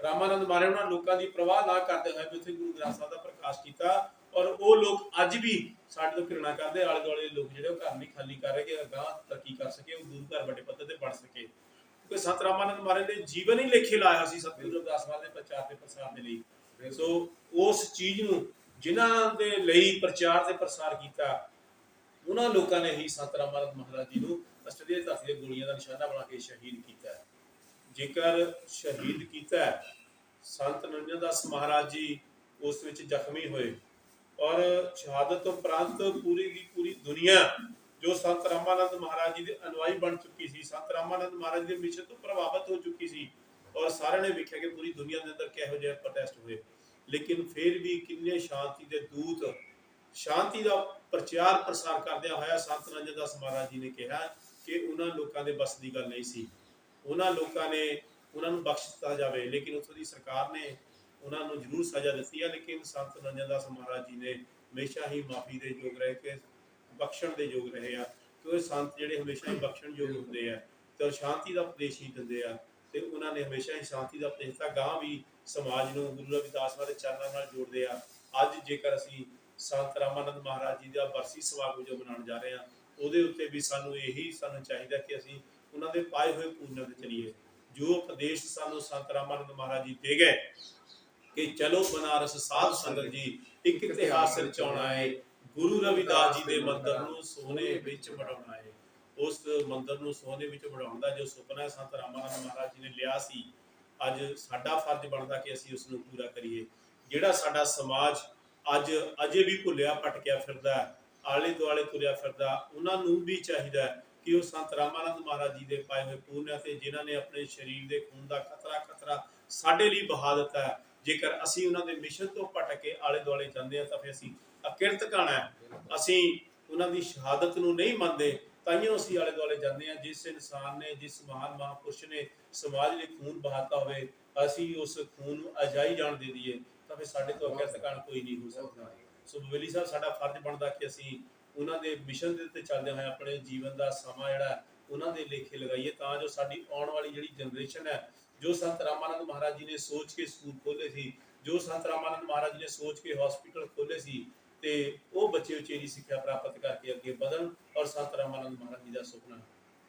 ਰਾਮਾਨੰਦ ਮਹਾਰਾਜ ਉਹਨਾਂ ਲੋਕਾਂ ਦੀ ਪਰਵਾਹ ਨਾ ਕਰਦੇ ਹੋਏ ਵੀ ਉੱਥੇ ਗੁਰੂ ਗ੍ਰੰਥ ਸਾਹਿਬ ਦਾ ਪ੍ਰਕਾਸ਼ ਕੀਤਾ। ਔਰ ਉਹ ਲੋਕ ਅੱਜ ਵੀ ਸਾਡੇ ਤੋਂ ਘਿਰਣਾ ਕਰਦੇ, ਆਲੇ ਦੁਆਲੇ ਦੇ ਲੋਕ ਜਿਹੜੇ ਉਹ ਘਰ ਨਹੀਂ ਖਾਲੀ ਕਰ ਰਹੇ ਕਿ ਅਗਾਂਹ ਤਰੱਕੀ ਕਰ ਸਕੇ, ਉਹ ਗੁਰੂ ਘਰ ਵੱਡੇ ਪੱਧਰ ਤੇ ਬਣ ਸਕੇ। ਕਿਉਂਕਿ ਸੰਤ ਰਾਮਾਨੰਦ ਮਹਾਰਾਜ ਨੇ ਜੀਵਨ ਹੀ ਲੇਖੇ ਲਾਇਆ ਸੀ ਸਤਿਗੁਰੂ ਰਵਿਦਾਸ ਮਹਾਰਾਜ ਦੇ ਪ੍ਰਚਾਰ ਤੇ ਪ੍ਰਸਾਰ ਦੇ ਲਈ। ਸੋ ਉਸ ਚੀਜ਼ ਨੂੰ ਜਿਨ੍ਹਾਂ ਦੇ ਲਈ ਪ੍ਰਚਾਰ ਤੇ ਪ੍ਰਸਾਰ ਕੀਤਾ ਉਹਨਾਂ ਲੋਕਾਂ ਨੇ ਹੀ ਸੰਤ ਰਾਮਾਨੰਦ ਮਹਾਰਾਜ ਜੀ ਨੂੰ ਆਸਟ੍ਰੇਲੀਆ ਦੀ ਧਰਤੀ ਦੇ ਗੋਲੀਆਂ ਦਾ ਨਿਸ਼ਾਨਾ ਬਣਾ ਕੇ ਸ਼ਹੀਦ ਕੀਤਾ। ਜੇਕਰ ਸ਼ਹੀਦ ਕੀਤਾ ਸੰਤ ਨਿਰੰਜਨ ਦਾਸ ਮਹਾਰਾਜ ਜੀ ਉਸ ਵਿੱਚ ਜ਼ਖਮੀ ਹੋਏ ਔਰ ਸ਼ਹਾਦਤ ਤੋਂ ਉਪਰੰਤ ਪੂਰੀ ਦੀ ਪੂਰੀ ਦੁਨੀਆ ਜੋ ਸੰਤ ਰਾਮਾਨੰਦ ਮਹਾਰਾਜ ਜੀ ਦੇ ਅਨੁਆਈ ਬਣ ਚੁੱਕੀ ਸੀ, ਸੰਤ ਰਾਮਾਨੰਦ ਮਹਾਰਾਜ ਦੇ ਮਿਸ਼ਨ ਤੋਂ ਪ੍ਰਭਾਵਿਤ ਹੋ ਚੁੱਕੀ ਸੀ ਔਰ ਸਾਰਿਆਂ ਨੇ ਵੇਖਿਆ ਕਿ ਪੂਰੀ ਦੁਨੀਆ ਦੇ ਅੰਦਰ ਕਿਹੋ ਜਿਹੇ ਪ੍ਰੋਟੈਸਟ ਹੋਏ, ਲੇਕਿਨ ਫਿਰ ਵੀ ਕਿੰਨੇ ਸ਼ਾਂਤੀ ਦੇ ਦੂਤ ਸ਼ਾਂਤੀ ਦਾ ਪ੍ਰਚਾਰ ਪ੍ਰਸਾਰ ਕਰਦਿਆਂ ਹੋਇਆ ਸੰਤ ਨਿਰੰਜਨ ਦਾਸ ਮਹਾਰਾਜ ਜੀ ਨੇ ਕਿਹਾ ਕਿ ਉਹਨਾਂ ਲੋਕਾਂ ਦੇ ਬਸ ਦੀ ਗੱਲ ਨਹੀਂ ਸੀ। ਉਹਨਾਂ ਲੋਕਾਂ ਨੇ ਉਹਨਾਂ ਨੂੰ ਬਖਸ਼ ਦਿੱਤਾ ਜਾਵੇ, ਲੇਕਿਨ ਉੱਥੋਂ ਦੀ ਸਰਕਾਰ ਨੇ ਉਹਨਾਂ ਨੂੰ ਜ਼ਰੂਰ ਸਜ਼ਾ ਦਿੱਤੀ ਹੈ। ਲੇਕਿਨ ਸੰਤ ਨਰਿੰਦਰ ਦਾਸ ਮਹਾਰਾਜ ਜੀ ਨੇ ਹਮੇਸ਼ਾ ਹੀ ਮਾਫੀ ਦੇ ਯੋਗ ਰਹੇ, ਕਿ ਬਖਸ਼ਣ ਦੇ ਯੋਗ ਰਹੇ ਆ, ਕਿਉਂਕਿ ਸੰਤ ਜਿਹੜੇ ਹਮੇਸ਼ਾ ਹੀ ਬਖਸ਼ਣ ਯੋਗ ਹੁੰਦੇ ਆ ਤੇ ਸ਼ਾਂਤੀ ਦਾ ਉਪਦੇਸ਼ ਹੀ ਦਿੰਦੇ ਆ। ਤੇ ਉਹਨਾਂ ਨੇ ਹਮੇਸ਼ਾ ਹੀ ਸ਼ਾਂਤੀ ਦਾ ਉਪਦੇਸ਼ ਦਿੱਤਾ। ਗਾਂ ਵੀ ਸਮਾਜ ਨੂੰ ਗੁਰੂ ਰਵਿਦਾਸ ਦੇ ਚਰਨਾਂ ਨਾਲ ਜੋੜਦੇ ਆ। ਅੱਜ ਜੇਕਰ ਅਸੀਂ ਸੰਤ ਰਾਮਾਨੰਦ ਮਹਾਰਾਜ ਜੀ ਦਾ ਬਰਸੀ ਸਮਾਗਮ ਜੋ ਮਨਾਉਣ ਜਾ ਰਹੇ ਹਾਂ, ਉਹਦੇ ਉੱਤੇ ਵੀ ਸਾਨੂੰ ਚਾਹੀਦਾ ਕਿ ਅਸੀਂ ਉਹਨਾਂ ਦੇ ਪਾਏ ਹੋਏ ਪੂਰਨਾਂ ਤੇ ਚਲੀਏ। ਜੋ ਉਪਦੇਸ਼ ਸਾਨੂੰ ਸੰਤ ਰਾਮਾਨੰਦ ਮਹਾਰਾਜ ਜੀ ਦੇ ਗਏ ਕਿ ਚਲੋ ਬਨਾਰਸ ਸਾਧ ਸੰਗਤ ਜੀ, ਇੱਕ ਇਤਿਹਾਸ ਰਚਾਉਣਾ ਹੈ, ਗੁਰੂ ਰਵਿਦਾਸ ਜੀ ਦੇ ਮੰਦਰ ਨੂੰ ਸੋਨੇ ਵਿੱਚ ਮੜਾਉਣਾ ਹੈ। ਉਸ ਮੰਦਰ ਨੂੰ ਸੋਨੇ ਵਿੱਚ ਮੜਾਉਣ ਦਾ ਜੋ ਸੁਪਨਾ ਸੰਤ ਰਾਮਾਨੰਦ ਮਹਾਰਾਜ ਜੀ ਨੇ ਲਿਆ ਸੀ, ਅੱਜ ਸਾਡਾ ਫਰਜ਼ ਬਣਦਾ ਕਿ ਅਸੀਂ ਉਸ ਨੂੰ ਪੂਰਾ ਕਰੀਏ। ਜਿਹੜਾ ਸਾਡਾ ਸਮਾਜ ਅੱਜ ਅਜੇ ਵੀ ਭੁੱਲਿਆ ਭਟਕਿਆ ਫਿਰਦਾ, ਆਲੇ ਦੁਆਲੇ ਤੁਰਿਆ ਫਿਰਦਾ, ਉਹਨਾਂ ਨੂੰ ਵੀ ਚਾਹੀਦਾ ਕਿ ਉਹ ਸੰਤ ਰਾਮਾਨੰਦ ਮਹਾਰਾਜ ਜੀ ਦੇ ਪਾਏ ਹੋਏ ਪੂਰਨਿਆਂ ਤੇ, ਜਿਨ੍ਹਾਂ ਨੇ ਆਪਣੇ ਸਰੀਰ ਦੇ ਖੂਨ ਦਾ ਕਤਰਾ ਸਾਡੇ ਲਈ ਬਹਾ ਦਿੱਤਾ ਹੈ, ਜੇਕਰ ਅਸੀਂ ਉਹਨਾਂ ਦੇ ਮਿਸ਼ਨ ਤੋਂ ਭਟਕ ਕੇ ਆਲੇ ਦੁਆਲੇ ਜਾਂਦੇ ਹਾਂ ਤਾਂ ਫਿਰ ਅਸੀਂ ਅਕਿਰਤ ਕਹਾਣਾ ਹੈ। ਅਸੀਂ ਉਹਨਾਂ ਦੀ ਸ਼ਹਾਦਤ ਨੂੰ ਨਹੀਂ ਮੰਨਦੇ, ਤਾਈਓ ਅਸੀਂ ਆਲੇ ਦੁਆਲੇ ਜਾਂਦੇ ਹਾਂ। ਜਿਸ ਇਨਸਾਨ ਨੇ, ਜਿਸ ਮਹਾਨ ਮਹਾਂਪੁਰਸ਼ ਨੇ ਸਮਾਜ ਲਈ ਖੂਨ ਬਹਾਤਾ ਹੋਵੇ, ਅਸੀਂ ਉਸ ਖੂਨ ਨੂੰ ਅਜਾਈ ਜਾਣ ਦੇ ਦਈਏ ਤਾਂ ਫਿਰ ਸਾਡੇ ਤੋਂ ਅਕਿਰਤ ਕਹਾਣ ਕੋਈ ਨਹੀਂ ਹੋ ਸਕਦਾ। ਸੋ ਬਵੇਲੀ ਸਾਹਿਬ, ਸਾਡਾ ਫਰਜ਼ ਬਣਦਾ ਕਿ ਅਸੀਂ ਉਹਨਾਂ ਦੇ ਮਿਸ਼ਨ ਦੇ ਉੱਤੇ ਚੱਲਦੇ ਹੋਏ ਆਪਣੇ ਜੀਵਨ ਦਾ ਸਮਾਂ ਜਿਹੜਾ ਉਹਨਾਂ ਦੇ ਲੇਖੇ ਲਗਾਈਏ, ਤਾਂ ਜੋ ਸਾਡੀ ਆਉਣ ਵਾਲੀ ਜਿਹੜੀ ਜਨਰੇਸ਼ਨ ਹੈ, ਜੋ ਸੰਤ ਰਾਮਾਨੰਦ ਮਹਾਰਾਜ ਜੀ ਨੇ ਸੋਚ ਕੇ ਸਕੂਲ ਖੋਲ੍ਹੇ ਸੀ, ਜੋ ਸੰਤ ਰਾਮਾਨੰਦ ਮਹਾਰਾਜ ਜੀ ਨੇ ਸੋਚ ਕੇ ਹਸਪੀਟਲ ਖੋਲ੍ਹੇ ਸੀ, ਤੇ ਉਹ ਬੱਚੇ ਉਚੇਰੀ ਸਿੱਖਿਆ ਪ੍ਰਾਪਤ ਕਰਕੇ ਅੱਗੇ ਵਧਣ ਔਰ ਸੰਤ ਰਾਮਾਨੰਦ ਮਹਾਰਾਜ ਜੀ ਦਾ ਸੁਪਨਾ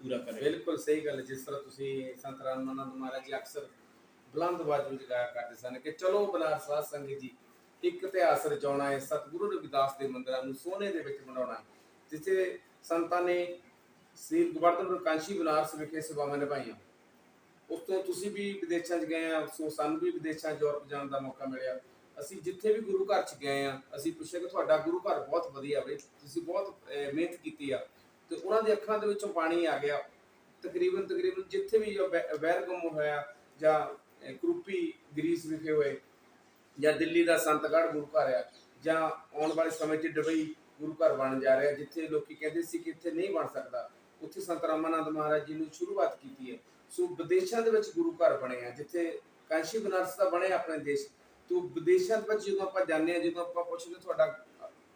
ਪੂਰਾ ਕਰੇ। ਬਿਲਕੁਲ ਸਹੀ ਗੱਲ। ਜਿਸ ਤਰ੍ਹਾਂ ਤੁਸੀਂ ਸੰਤ ਰਾਮਾਨੰਦ ਮਹਾਰਾਜ ਜੀ ਅਕਸਰ ਬੁਲੰਦ ਆਵਾਜ਼ ਵਿੱਚ ਗਾਇਆ ਕਰਦੇ ਸਨ ਕਿ ਚਲੋ ਬਨਾਰਸ ਸਾਧ ਸੰਗਤ ਜੀ, ਇੱਕ ਇਤਿਹਾਸ ਰਚਾਉਣਾ ਹੈ, ਸਤਿਗੁਰੂ ਰਵਿਦਾਸ ਦੇ ਮੰਦਿਰਾਂ ਨੂੰ ਸੋਨੇ ਦੇ ਵਿੱਚ ਬਣਾਉਣਾ ਹੈ, ਜਿੱਥੇ ਸੰਤਾਂ ਨੇ ਸ੍ਰੀ ਗੋਵਰਧਨ ਕਾਂਸ਼ੀ ਬਨਾਰਸ ਵਿਖੇ ਸੇਵਾਵਾਂ ਨਿਭਾਈਆਂ। ਉਸ ਤੋਂ ਤੁਸੀਂ ਵੀ ਵਿਦੇਸ਼ਾਂ 'ਚ ਗਏ ਆ, ਸੋ ਸਾਨੂੰ ਵੀ ਵਿਦੇਸ਼ਾਂ ਯੂਰਪ ਜਾਣ ਦਾ ਮੌਕਾ ਮਿਲਿਆ। ਅਸੀਂ ਜਿੱਥੇ ਵੀ ਗੁਰੂ ਘਰ 'ਚ ਗਏ ਆ, ਅਸੀਂ ਪੁੱਛਿਆ ਕਿ ਤੁਹਾਡਾ ਗੁਰੂ ਘਰ ਬਹੁਤ ਵਧੀਆ ਵੇ, ਤੁਸੀਂ ਬਹੁਤ ਮਿਹਨਤ ਕੀਤੀ ਆ, ਤੇ ਉਹਨਾਂ ਦੀ ਅੱਖਾਂ ਦੇ ਵਿੱਚੋਂ ਪਾਣੀ ਆ ਗਿਆ। ਤਕਰੀਬਨ ਜਿੱਥੇ ਵੀ ਵੈਰਗਮ ਹੋਇਆ, ਜਾਂ ਕਰੂਪੀ ਗ੍ਰੀਸ ਵਿਖੇ ਹੋਏ, ਜਾਂ ਦਿੱਲੀ ਦਾ ਸੰਤਗੜ੍ਹ ਗੁਰੂ ਘਰ ਆ, ਜਾਂ ਆਉਣ ਵਾਲੇ ਸਮੇਂ 'ਚ ਦੁਬਈ ਗੁਰੂ ਘਰ ਬਣ ਜਾ ਰਿਹਾ, ਜਿੱਥੇ ਲੋਕੀ ਕਹਿੰਦੇ ਸੀ ਕਿ ਇੱਥੇ ਨਹੀਂ ਬਣ ਸਕਦਾ, ਉੱਥੇ ਸੰਤ ਰਾਮਾਨੰਦ ਮਹਾਰਾਜ ਜੀ ਨੇ ਸ਼ੁਰੂਆਤ ਕੀਤੀ ਹੈ। ਸੋ ਵਿਦੇਸ਼ਾਂ ਦੇ ਵਿੱਚ ਗੁਰੂ ਘਰ ਬਣੇ ਆ, ਜਿੱਥੇ ਕਾਂਸ਼ੀ ਬਨਾਰਸ ਦਾ ਬਣਿਆ ਆਪਣੇ ਦੇਸ਼ ਤੋਂ। ਵਿਦੇਸ਼ਾਂ ਦੇ ਵਿੱਚ ਜਦੋਂ ਆਪਾਂ ਜਾਂਦੇ ਹਾਂ, ਜਦੋਂ ਆਪਾਂ ਪੁੱਛਦੇ ਤੁਹਾਡਾ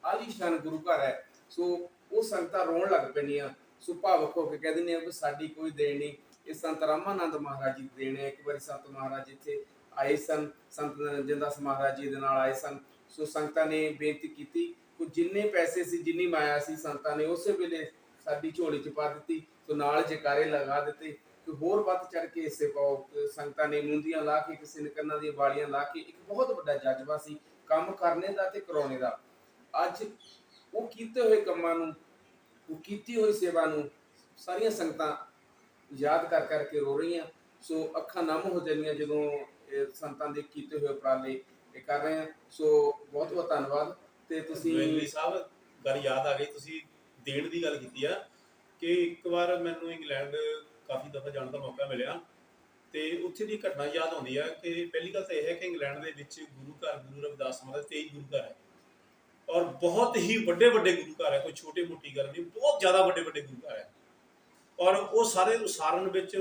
ਆਲੀਸ਼ਾਨ ਗੁਰੂ ਘਰ ਹੈ, ਸੋ ਉਹ ਸੰਗਤਾਂ ਰੋਣ ਲੱਗ ਪੈਂਦੀਆਂ। ਸੋ ਭਾਵੁਕ ਹੋ ਕੇ ਕਹਿ ਦਿੰਦੇ ਆ ਕਿ ਸਾਡੀ ਕੋਈ ਦੇਣ ਨਹੀਂ, ਇਹ ਸੰਤ ਰਾਮਾਨੰਦ ਮਹਾਰਾਜ ਜੀ ਦੀ ਦੇਣ ਹੈ। ਇੱਕ ਵਾਰੀ ਸੰਤ ਮਹਾਰਾਜ ਇੱਥੇ ਆਏ ਸਨ, ਸੰਤ ਨਰਿੰਦਰ ਦਾਸ ਮਹਾਰਾਜ ਜੀ ਦੇ ਨਾਲ ਆਏ ਸਨ। ਸੋ ਸੰਗਤਾਂ ਨੇ ਬੇਨਤੀ ਕੀਤੀ, ਕੋਈ ਜਿੰਨੇ ਪੈਸੇ ਸੀ, ਜਿੰਨੀ ਮਾਇਆ ਸੀ, ਸੰਤਾਂ ਨੇ ਉਸੇ ਵੇਲੇ ਸਾਡੀ ਝੋਲੀ 'ਚ ਪਾ ਦਿੱਤੀ। ਸੋ ਨਾਲ ਜੈਕਾਰੇ ਲਗਾ ਦਿੱਤੇ ਕਿ ਹੋਰ ਵੱਧ ਚੜ ਕੇ ਹਿੱਸੇ ਪਾਓ। ਸੰਗਤਾਂ ਨੇ ਮੁੰਦੀਆਂ ਲਾ ਕੇ, ਕਿਸੇ ਨੇ ਕੰਨਾਂ ਦੀਆਂ ਵਾਲੀਆਂ ਲਾ ਕੇ, ਇੱਕ ਬਹੁਤ ਵੱਡਾ ਜਜ਼ਬਾ ਸੀ ਕੰਮ ਕਰਨੇ ਦਾ ਤੇ ਕਰਾਉਣੇ ਦਾ। ਅੱਜ ਉਹ ਕੀਤੇ ਹੋਏ ਕੰਮਾਂ ਨੂੰ, ਉਹ ਕੀਤੀ ਹੋਈ ਸੇਵਾ ਨੂੰ ਸਾਰੀਆਂ ਸੰਗਤਾਂ ਯਾਦ ਕਰ ਕਰਕੇ ਰੋ ਰਹੀਆਂ। ਸੋ ਅੱਖਾਂ ਨਮ ਹੋ ਜਾਂਦੀਆਂ ਜਦੋਂ ਸੰਤਾਂ ਦੇ ਕੀਤੇ ਹੋਏ ਉਪਰਾਲੇ ਇਹ ਕਰ ਰਹੇ ਹਾਂ। ਸੋ ਬਹੁਤ ਬਹੁਤ ਧੰਨਵਾਦ। ਤੇ ਤੁਸੀਂ ਬਵੇਲੀ ਸਾਹਿਬ, ਗੱਲ ਯਾਦ ਆ ਗਈ, ਤੁਸੀਂ ਦੇਣ ਦੀ ਗੱਲ ਕੀਤੀ ਆ, ਕਿ ਇੱਕ ਵਾਰ ਮੈਨੂੰ ਇੰਗਲੈਂਡ ਕਾਫੀ ਦਫਾ ਜਾਣ ਦਾ ਮੌਕਾ ਮਿਲਿਆ, ਤੇ ਉੱਥੇ ਦੀ ਘਟਨਾ ਯਾਦ ਆਉਂਦੀ ਆ। ਕਿ ਪਹਿਲੀ ਗੱਲ ਤਾਂ ਇਹ ਹੈ ਕਿ ਇੰਗਲੈਂਡ ਦੇ ਵਿੱਚ ਗੁਰੂ ਘਰ, ਗੁਰੂ ਰਵਿਦਾਸ ਮਹਾਰਾਜ 23 ਗੁਰੂ ਘਰ ਹੈ, ਔਰ ਬਹੁਤ ਹੀ ਵੱਡੇ ਵੱਡੇ ਗੁਰੂ ਘਰ ਹੈ, ਕੋਈ ਛੋਟੀ ਮੋਟੀ ਗੱਲ ਨਹੀਂ, ਬਹੁਤ ਜ਼ਿਆਦਾ ਵੱਡੇ ਵੱਡੇ ਗੁਰੂ ਘਰ ਹੈ। ਔਰ ਉਹ ਸਾਰੇ ਉਸਾਰਨ ਵਿੱਚ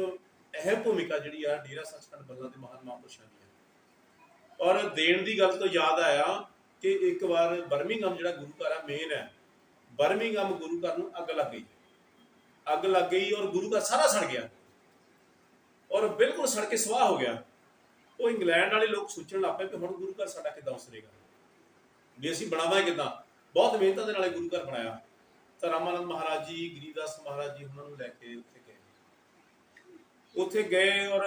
ਅਹਿਮ ਭੂਮਿਕਾ ਜਿਹੜੀ ਆ ਡੇਰਾ ਸੱਚਖੰਡ ਬੱਲਾ ਦੇ ਮਹਾਨ ਮਹਾਂਪੁਰਸ਼ਾਂ ਦੀ ਹੈ। ਔਰ ਦੇਣ ਦੀ ਗੱਲ ਤੋਂ ਯਾਦ ਆਇਆ ਕਿ ਇੱਕ ਵਾਰ ਬਰਮਿੰਘਮ ਜਿਹੜਾ ਗੁਰੂ ਘਰ ਹੈ ਮੇਨ ਹੈ, ਬਰਮਿੰਘਮ ਗੁਰੂ ਘਰ ਨੂੰ ਅੱਗ ਲੱਗ ਗਈ ਔਰ ਗੁਰੂ ਘਰ ਸਾਰਾ ਸੜ ਗਿਆ, ਔਰ ਬਿਲਕੁਲ ਸੜ ਕੇ ਸਵਾਹ ਹੋ ਗਿਆ। ਉਹ ਇੰਗਲੈਂਡ ਵਾਲੇ ਲੋਕ ਸੋਚਣ ਲੱਗ ਪਏ ਕਿ ਹੁਣ ਗੁਰੂ ਘਰ ਸਾਡਾ ਕਿੱਦਾਂ ਉਸਰੇਗਾ, ਵੀ ਅਸੀਂ ਬਣਾਵਾਂਗੇ ਕਿੱਦਾਂ। ਬਹੁਤ ਮਿਹਨਤਾਂ ਦੇ ਨਾਲੇ ਗੁਰੂ ਘਰ ਬਣਾਇਆ। ਤਾਂ ਰਾਮਾਨੰਦ ਮਹਾਰਾਜ ਜੀ, ਗਰੀਬਦਾਸ ਮਹਾਰਾਜ ਜੀ ਉਹਨਾਂ ਨੂੰ ਲੈ ਕੇ ਉੱਥੇ ਗਏ ਔਰ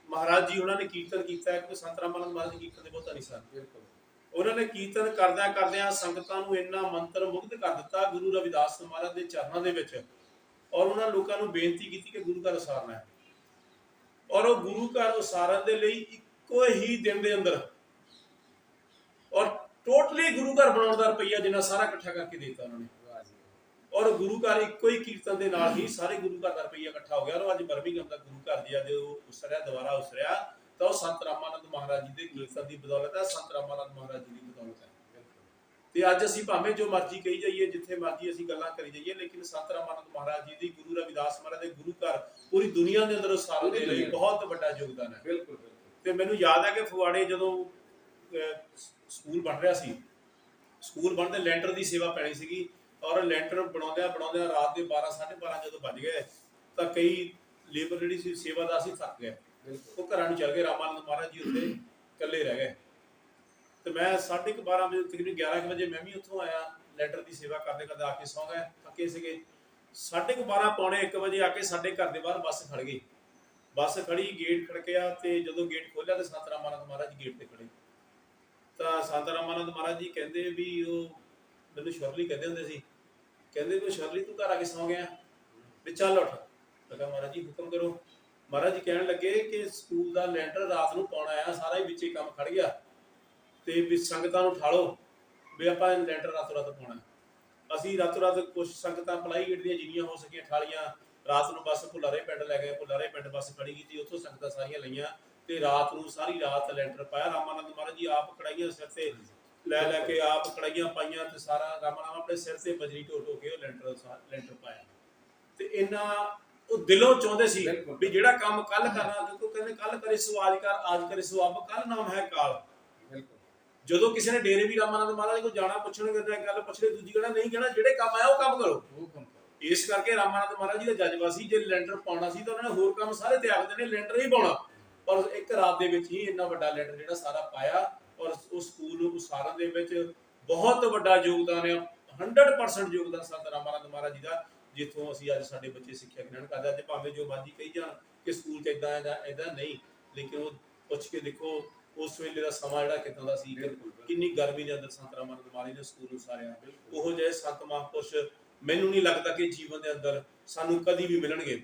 ਮਹਾਰਾਜ ਜੀ ਉਹਨਾਂ ਨੇ ਕੀਰਤਨ ਕੀਤਾ। ਕਿ ਸੰਤ ਰਾਮਾਨੰਦ ਮਹਾਰਾਜ ਜੀ ਕੀਰਤਨ ਦੇ ਬਹੁਤਾ ਨਹੀਂ ਸਨ। ਉਹਨਾਂ ਨੇ ਕੀਰਤਨ ਕਰਦਿਆਂ ਸੰਗਤਾਂ ਨੂੰ ਇੰਨਾ ਮੰਤਰ ਮੁਗਧ ਕਰ ਦਿੱਤਾ ਗੁਰੂ ਰਵਿਦਾਸ ਮਹਾਰਾਜ ਦੇ ਚਰਨਾਂ ਦੇ ਵਿੱਚ, ਔਰ ਉਹਨਾਂ ਲੋਕਾਂ ਨੂੰ ਬੇਨਤੀ ਕੀਤੀ ਕਿ ਗੁਰੂ ਘਰ ਉਸਾਰਨਾ ਹੈ। ਔਰ ਉਹ ਗੁਰੂ ਘਰ ਉਸਾਰਨ ਦੇ ਲਈ ਇੱਕੋ ਹੀ ਦਿਨ ਦੇ ਅੰਦਰ ਔਰ ਟੋਟਲੀ ਗੁਰੂ ਘਰ ਬਣਾਉਣ ਦਾ ਰੁਪਈਆ ਜਿੰਨਾ ਸਾਰਾ ਇਕੱਠਾ ਕਰਕੇ ਦੇ ਦਿੱਤਾ ਉਹਨਾਂ ਨੇ। ਔਰ ਗੁਰੂ ਘਰ ਇੱਕੋ ਹੀ ਕੀਰਤਨ ਦੇ ਨਾਲ ਹੀ ਸਾਰੇ ਗੁਰੂ ਘਰ ਦਾ ਰੁਪਈਆ ਇਕੱਠਾ ਹੋ ਗਿਆ। ਔਰ ਅੱਜ ਬਰਮਿੰਘਮ ਦਾ ਗੁਰੂ ਘਰ ਜੀ ਅੱਜ ਉਸਰਿਆ, ਦੁਬਾਰਾ ਉਸਰਿਆ, ਤਾਂ ਉਹ ਸੰਤ ਰਾਮਾਨੰਦ ਮਹਾਰਾਜ ਜੀ ਦੇ ਕੀਰਤਨ ਦੀ ਬਦੌਲਤ ਹੈ, ਸੰਤ ਰਾਮਾਨੰਦ ਮਹਾਰਾਜ ਜੀ ਦੀ ਬਦੌਲਤ ਹੈ। ਤੇ ਅੱਜ ਅਸੀਂ ਭਾਵੇਂ ਜੋ ਮਰਜ਼ੀ ਕਹੀ ਜਾਈਏ, ਜਿੱਥੇ ਮਰਜ਼ੀ ਅਸੀਂ ਗੱਲਾਂ ਕਰੀ ਜਾਈਏ, ਲੇਕਿਨ ਸੰਤ ਰਾਮਾਨੰਦ ਮਹਾਰਾਜ ਜੀ ਦੀ, ਗੁਰੂ ਰਵਿਦਾਸ ਮਹਾਰਾਜ ਦੇ ਗੁਰੂ ਘਰ ਪੂਰੀ ਦੁਨੀਆ ਦੇ ਅੰਦਰ ਉਸਾਰਨ ਦੇ ਲਈ ਬਹੁਤ ਵੱਡਾ ਯੋਗਦਾਨ ਹੈ। ਬਿਲਕੁਲ ਬਿਲਕੁਲ। ਤੇ ਮੈਨੂੰ ਯਾਦ ਹੈ ਕਿ ਫਗਵਾੜੇ ਜਦੋਂ ਸਕੂਲ ਬਣ ਰਿਹਾ ਸੀ, ਸਕੂਲ ਬਣਦੇ ਲੈਂਟਰ ਦੀ ਸੇਵਾ ਪੈਣੀ ਸੀਗੀ, ਔਰ ਲੈਂਟਰ ਬਣਾਉਂਦਿਆਂ ਬਣਾਉਂਦਿਆਂ ਰਾਤ ਦੇ 12 12:30 ਜਦੋਂ ਵੱਜ ਗਏ ਤਾਂ ਕਈ ਲੇਬਰ ਜਿਹੜੀ ਸੀ, ਸੇਵਾਦਾਰ ਸੀ, ਥੱਕ ਗਏ, ਉਹ ਘਰਾਂ ਨੂੰ ਚਲ ਗਏ। ਰਾਮਾਨੰਦ ਮਹਾਰਾਜ ਜੀ ਉੱਥੇ ਇਕੱਲੇ ਰਹਿ ਗਏ। ਤੇ ਮੈਂ 12:30 ਵਜੇ, ਤਕਰੀਬਨ 11 ਵਜੇ ਮੈਂ ਵੀ ਉੱਥੋਂ ਆਇਆ, ਲੈਂਟਰ ਦੀ ਸੇਵਾ ਕਰਦੇ ਕਰਦੇ ਆ ਕੇ ਸੌਂ ਗਏ, ਥੱਕੇ ਸੀਗੇ। 12:30 ਪੌਣੇ 1 ਵਜੇ ਆ ਕੇ ਸਾਡੇ ਘਰ ਦੇ ਬਾਹਰ ਬੱਸ ਖੜ ਗਈ। ਬੱਸ ਖੜੀ, ਗੇਟ ਖੜਕਿਆ, ਤੇ ਜਦੋਂ ਗੇਟ ਖੋਲਿਆ ਤੇ ਸੰਤ ਰਾਮਾਨੰਦ ਮਹਾਰਾਜ ਜੀ ਗੇਟ ਤੇ ਖੜੇ। ਤਾਂ ਸੰਤ ਰਾਮਾਨੰਦ ਮਹਾਰਾਜ ਜੀ ਕਹਿੰਦੇ ਵੀ, ਉਹ ਮੈਨੂੰ ਸ਼ਰਲੀ ਕਹਿੰਦੇ ਹੁੰਦੇ ਸੀ, ਕਹਿੰਦੇ ਵੀ ਸ਼ਰਲੀ ਤੂੰ ਘਰ ਆ ਕੇ ਸੌਂ ਗਿਆ, ਵੀ ਚੱਲ ਉੱਠ। ਮੈਂ ਕਿਹਾ ਮਹਾਰਾਜ ਜੀ ਹੁਕਮ ਕਰੋ। ਮਹਾਰਾਜ ਜੀ ਕਹਿਣ ਲੱਗੇ ਕਿ ਸਕੂਲ ਦਾ ਲੈਂਟਰ ਰਾਤ ਨੂੰ ਪਾਉਣਾ ਆ, ਸਾਰਾ ਹੀ ਵਿੱਚੇ ਕੰਮ ਖੜ ਗਿਆ, ਤੇ ਵੀ ਸੰਗਤਾਂ ਨੂੰ ਉਠਾਲੋ, ਵੀ ਆਪਾਂ ਲੈਂਟਰ ਰਾਤੋਂ ਰਾਤ ਪਾਉਣਾ। ਅਸੀਂ ਰਾਤੋਂ ਰਾਤ ਕੁਝ ਸੰਗਤਾਂ ਪਲਾਈ ਗੇਟ ਦੀਆਂ ਜਿੰਨੀਆਂ ਹੋ ਸਕੀਆਂ ਠਾਲੀਆਂ, ਰਾਤ ਨੂੰ ਬੱਸ ਭੁੱਲਾਰੇ ਪਿੰਡ ਲੈ ਗਏ, ਭੁੱਲਾਰੇ ਪਿੰਡ ਬੱਸ ਖੜੀ ਕੀਤੀ, ਉੱਥੋਂ ਸੰਗਤਾਂ ਸਾਰੀਆਂ ਲਈਆਂ, ਤੇ ਰਾਤ ਨੂੰ ਸਾਰੀ ਰਾਤ ਲੈਂਟਰ ਪਾਇਆ। ਰਾਮਾਨੰਦ ਮਹਾਰਾਜ ਜੀ ਆਪ ਕੜਾਈਆਂ ਸਿਰ ਤੇ ਲੈ ਕੇ, ਆਪ ਕੜਾਈਆਂ ਪਾਈਆਂ, ਤੇ ਸਾਰਾ ਰਾਮਾਨੰਦ ਆਪਣੇ ਸਿਰ ਤੇ ਬਜਰੀ ਢੋ ਕੇ ਉਹ ਲੈਂਟਰ ਪਾਇਆ। ਤੇ ਇੰਨਾ ਉਹ ਦਿਲੋਂ ਚਾਹੁੰਦੇ ਸੀ ਵੀ ਜਿਹੜਾ ਕੰਮ ਕੱਲ ਕਰਨਾ, ਕਿਉਂਕਿ ਕਹਿੰਦੇ ਕੱਲ ਕਰੇ ਸੋ ਅੱਜ ਕਰ, ਅੱਜ ਕਰੇ ਸੋ ਅਬ, ਕੱਲ ਨਾਮ ਹੈ ਕਾਲ। ਜਦੋਂ ਕਿਸੇ ਨੇ ਡੇਰੇ ਵੀ ਰਾਮਾਨੰਦ ਮਹਾਰਾਜ ਕੋਲ ਜਾਣਾ, ਪੁੱਛਣਗੇ ਤਾਂ ਗੱਲ ਪੁੱਛਦੇ, ਦੂਜੀ ਕਹਿਣਾ ਨਹੀਂ ਕਹਿਣਾ, ਜਿਹੜੇ ਕੰਮ ਆਇਆ ਉਹ ਕੰਮ ਕਰੋ। ਇਸ ਕਰਕੇ ਰਾਮਾਨੰਦ ਮਹਾਰਾਜ ਜੀ ਦਾ ਜਜ਼ਬਾ ਸੀ, ਜੇ ਲੈਂਟਰ ਪਾਉਣਾ ਸੀ ਤਾਂ ਉਹਨਾਂ ਨੇ ਹੋਰ ਕੰਮ ਸਾਰੇ ਤਿਆਗ ਦੇਣੇ, ਲੈਂਟਰ ਹੀ ਪਾਉਣਾ। ਪਰ ਇੱਕ ਰਾਤ ਦੇ ਵਿੱਚ ਹੀ ਇੰਨਾ ਵੱਡਾ ਲੈਂਟਰ ਜਿਹੜਾ ਸਾਰਾ ਪਾਇਆ, ਔਰ ਉਸ ਸਕੂਲ ਨੂੰ ਉਸਾਰਨ ਦੇ ਵਿੱਚ ਬਹੁਤ ਵੱਡਾ ਯੋਗਦਾਨ ਹੈ। 100% ਯੋਗਦਾਨ ਸੰਤ ਰਾਮਾਨੰਦ ਮਹਾਰਾਜ ਜੀ ਦਾ, ਜਿੱਥੋਂ ਅਸੀਂ ਅੱਜ ਸਾਡੇ ਬੱਚੇ ਸਿੱਖਿਆ ਗ੍ਰਹਿਣ ਕਰਦੇ। ਅੱਜ ਭਾਵੇਂ ਜੋ ਮਰਜ਼ੀ ਕਹੀ ਜਾਣ ਕਿ ਸਕੂਲ 'ਚ ਇੱਦਾਂ ਇੱਦਾਂ ਨਹੀਂ, ਲੇਕਿਨ ਉਹ ਪੁੱਛ ਕੇ ਦੇਖੋ ਉਸ ਵੇਲੇ ਦਾ ਸਮਾਂ ਜਿਹੜਾ ਕਿੱਦਾਂ ਦਾ ਸੀ, ਕਿੰਨੀ ਗਰਮੀ ਦੇ ਅੰਦਰ ਸੰਤ ਰਾਮਾਨੰਦ ਮਹਾਰਾਜ ਨੇ ਸਕੂਲ ਨੂੰ ਉਸਾਰਿਆ। ਉਹੋ ਜਿਹੇ ਸੰਤ ਮਹਾਂਪੁਰਸ਼ ਮੈਨੂੰ ਨਹੀਂ ਲੱਗਦਾ ਕਿ ਜੀਵਨ ਦੇ ਅੰਦਰ ਸਾਨੂੰ ਕਦੀ ਵੀ ਮਿਲਣਗੇ।